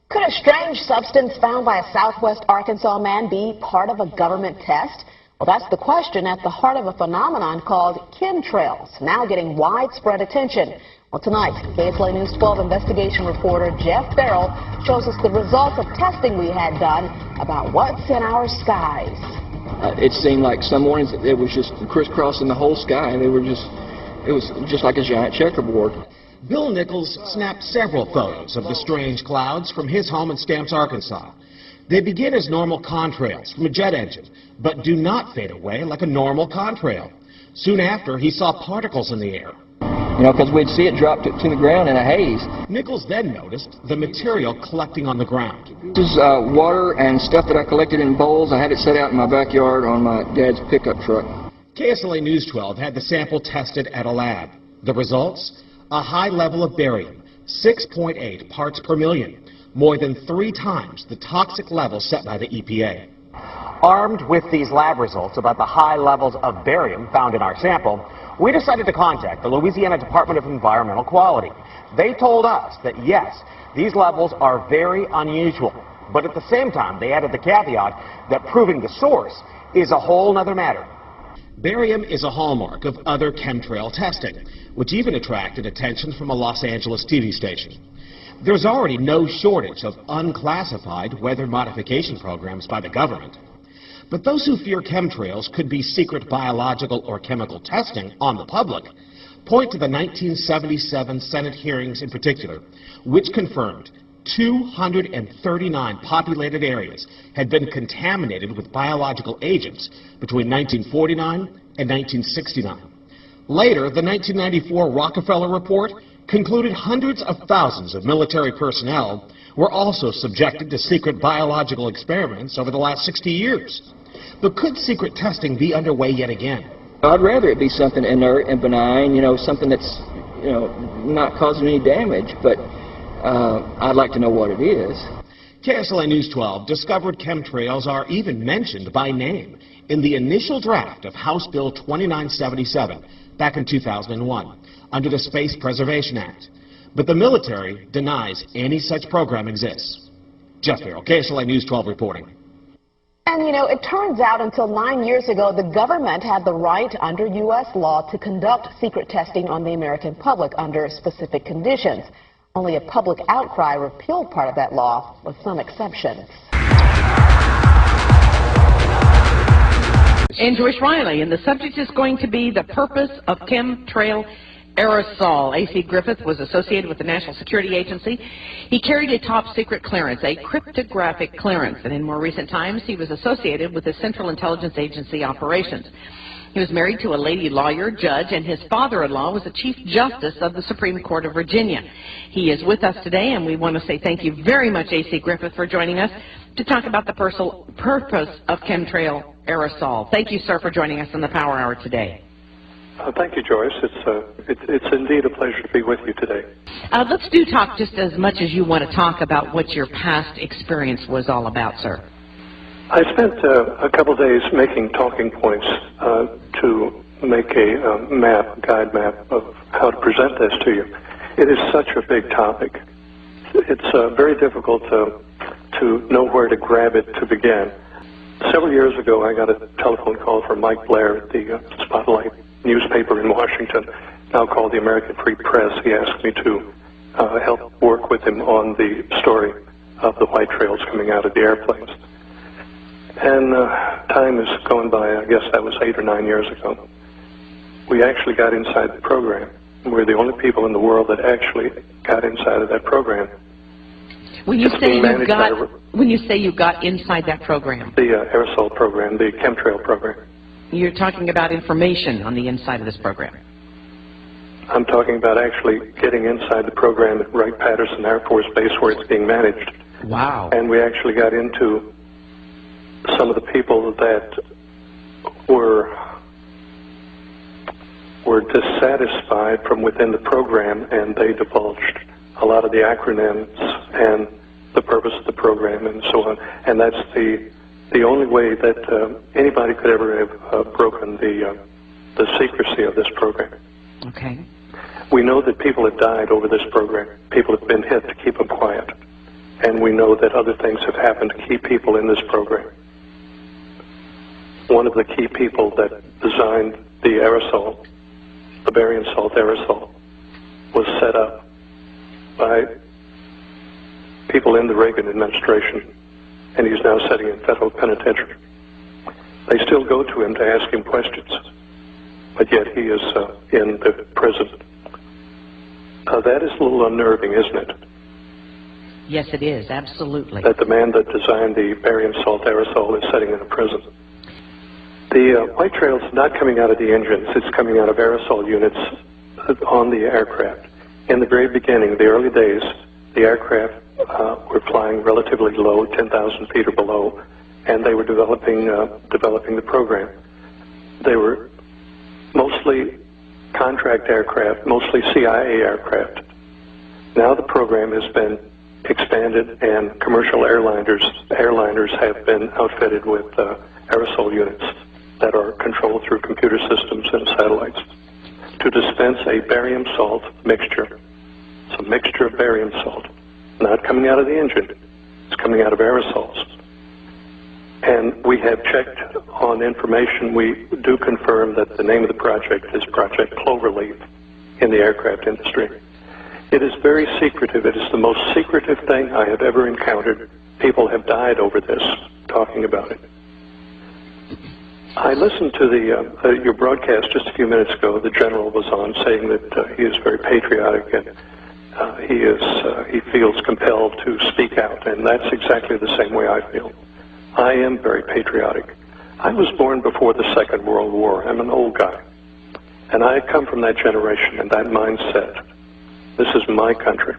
Could a strange substance found by a southwest Arkansas man be part of a government test? Well, that's the question at the heart of a phenomenon called chemtrails, now getting widespread attention. Well, tonight, KSLA News 12 investigation reporter Jeff Farrell shows us the results of testing we had done about what's in our skies. It seemed like some mornings it was just crisscrossing the whole sky, and it was just like a giant checkerboard. Bill Nichols snapped several photos of the strange clouds from his home in Stamps, Arkansas. They begin as normal contrails from a jet engine, but do not fade away like a normal contrail. Soon after, he saw particles in the air. You know, because we'd see it drop to the ground in a haze. Nichols then noticed the material collecting on the ground. This is water and stuff that I collected in bowls. I had it set out in my backyard on my dad's pickup truck. KSLA News 12 had the sample tested at a lab. The results? A high level of barium, 6.8 parts per million, more than 3 times the toxic level set by the EPA. Armed with these lab results about the high levels of barium found in our sample, we decided to contact the Louisiana Department of Environmental Quality. They told us that yes, these levels are very unusual, but at the same time they added the caveat that proving the source is a whole nother matter. Barium is a hallmark of other chemtrail testing, which even attracted attention from a Los Angeles TV station. There's already no shortage of unclassified weather modification programs by the government. But those who fear chemtrails could be secret biological or chemical testing on the public point to the 1977 Senate hearings in particular, which confirmed 239 populated areas had been contaminated with biological agents between 1949 and 1969. Later, the 1994 Rockefeller Report concluded hundreds of thousands of military personnel were also subjected to secret biological experiments over the last 60 years. But could secret testing be underway yet again? I'd rather it be something inert and benign, you know, something that's, you know, not causing any damage, but I'd like to know what it is. KSLA News 12 discovered chemtrails are even mentioned by name in the initial draft of House Bill 2977 back in 2001 under the Space Preservation Act. But the military denies any such program exists. Jeff Farrell, KSLA News 12 reporting. And, you know, it turns out until 9 years ago, the government had the right under U.S. law to conduct secret testing on the American public under specific conditions. Only a public outcry repealed part of that law, with some exceptions. And Joyce Riley, and the subject is going to be the purpose of chemtrail aerosol. A.C. Griffith was associated with the National Security Agency. He carried a top-secret clearance, a cryptographic clearance, and in more recent times he was associated with the Central Intelligence Agency operations. He was married to a lady lawyer, judge, and his father-in-law was the Chief Justice of the Supreme Court of Virginia. He is with us today, and we want to say thank you very much, A.C. Griffith, for joining us to talk about the purpose of chemtrail aerosol. Thank you, sir, for joining us on the Power Hour today. Thank you, Joyce. It's indeed a pleasure to be with you today. Let's do talk just as much as you want to talk about what your past experience was all about, sir. I spent a couple days making talking points to make a guide map of how to present this to you. It is such a big topic. It's very difficult to know where to grab it to begin. Several years ago, I got a telephone call from Mike Blair at the Spotlight newspaper in Washington, now called the American Free Press. He asked me to help work with him on the story of the white trails coming out of the airplanes. And time is going by. I guess that was 8 or 9 years ago. We actually got inside the program. We're the only people in the world that actually got inside of that program. When you say you got inside that program, the aerosol program, the chemtrail program. You're talking about information on the inside of this program. I'm talking about actually getting inside the program at Wright-Patterson Air Force Base where it's being managed. Wow. And we actually got into some of the people that were dissatisfied from within the program, and they divulged a lot of the acronyms and the purpose of the program and so on. And that's the only way that anybody could ever have broken the secrecy of this program. Okay. We know that people have died over this program. People have been hit to keep them quiet. and we know that other things have happened to key people in this program. One of the key people that designed the aerosol, the barium salt aerosol, was set up by people in the Reagan administration, and he's now sitting in federal penitentiary. They still go to him to ask him questions, but yet he is in the prison. That is a little unnerving, isn't it? Yes, it is, absolutely. That the man that designed the barium salt aerosol is sitting in a prison. The white trail is not coming out of the engines, it's coming out of aerosol units on the aircraft. In the very beginning, the early days, the aircraft were flying relatively low, 10,000 feet or below, and they were developing the program. They were mostly contract aircraft, mostly CIA aircraft. Now the program has been expanded, and commercial airliners have been outfitted with aerosol units that are controlled through computer systems and satellites to dispense a barium salt mixture. It's a mixture of barium salt, not coming out of the engine, it's coming out of aerosols. And we have checked on information. We do confirm that the name of the project is Project Cloverleaf in the aircraft industry. It is very secretive. It is the most secretive thing I have ever encountered. People have died over this, talking about it. I listened to your broadcast just a few minutes ago. The general was on saying that he is very patriotic and he feels compelled to speak out, and that's exactly the same way I feel. I am very patriotic. I was born before the Second World War. I'm an old guy, and I come from that generation and that mindset. This is my country,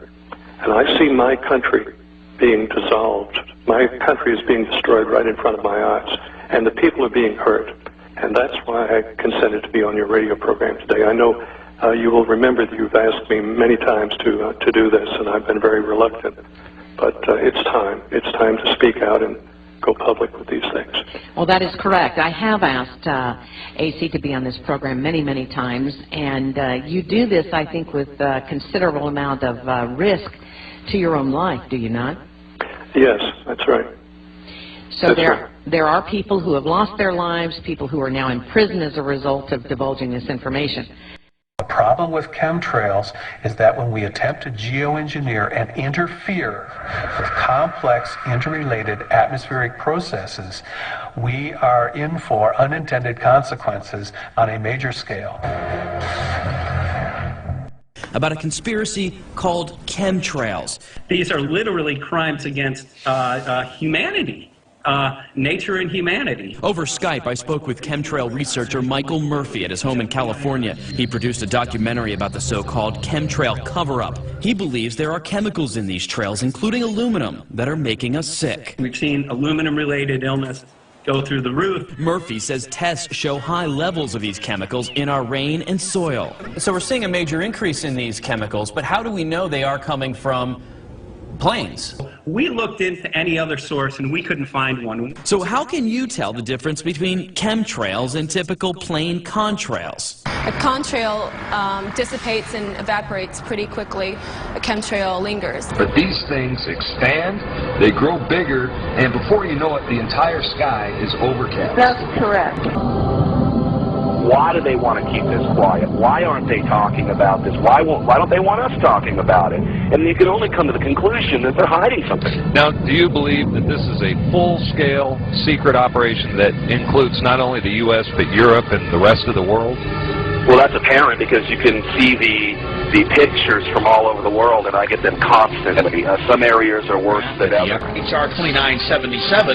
and I see my country being dissolved. My country is being destroyed right in front of my eyes, and the people are being hurt, and that's why I consented to be on your radio program today. I know you will remember that you've asked me many times to do this, and I've been very reluctant, but it's time. It's time to speak out and go public with these things. Well, that is correct. I have asked AC to be on this program many, many times, and you do this, I think, with a considerable amount of risk to your own life, do you not? Yes, that's right. So there are people who have lost their lives, people who are now in prison as a result of divulging this information. The problem with chemtrails is that when we attempt to geoengineer and interfere with complex, interrelated atmospheric processes, we are in for unintended consequences on a major scale. About a conspiracy called chemtrails. These are literally crimes against humanity. Nature and humanity. Over Skype, I spoke with chemtrail researcher Michael Murphy at his home in California. He produced a documentary about the so-called chemtrail cover-up. He believes there are chemicals in these trails, including aluminum, that are making us sick. We've seen aluminum-related illness go through the roof. Murphy says tests show high levels of these chemicals in our rain and soil. So we're seeing a major increase in these chemicals, but how do we know they are coming from planes? We looked into any other source and we couldn't find one. So how can you tell the difference between chemtrails and typical plane contrails? A contrail dissipates and evaporates pretty quickly. A chemtrail lingers. But these things expand, they grow bigger, and before you know it, the entire sky is overcast. That's correct. Why do they want to keep this quiet? Why aren't they talking about this? Why don't they want us talking about it? And you can only come to the conclusion that they're hiding something. Now, do you believe that this is a full-scale secret operation that includes not only the U.S. but Europe and the rest of the world? Well, that's apparent because you can see the pictures from all over the world, and I get them constantly. Some areas are worse than others. HR 2977,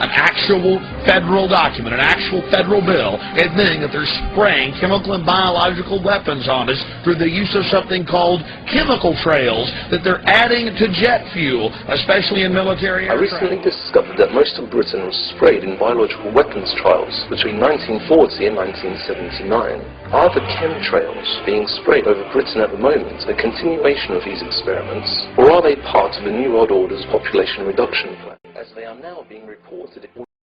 an actual federal document, an actual federal bill admitting that they're spraying chemical and biological weapons on us through the use of something called chemical trails that they're adding to jet fuel, especially in military aircraft. I recently discovered that most of Britain was sprayed in biological weapons trials between 1940 and 1979. Are the chemtrails being sprayed over Britain at the moment a continuation of these experiments, or are they part of the New World Order's population reduction plan, as they are now being reported?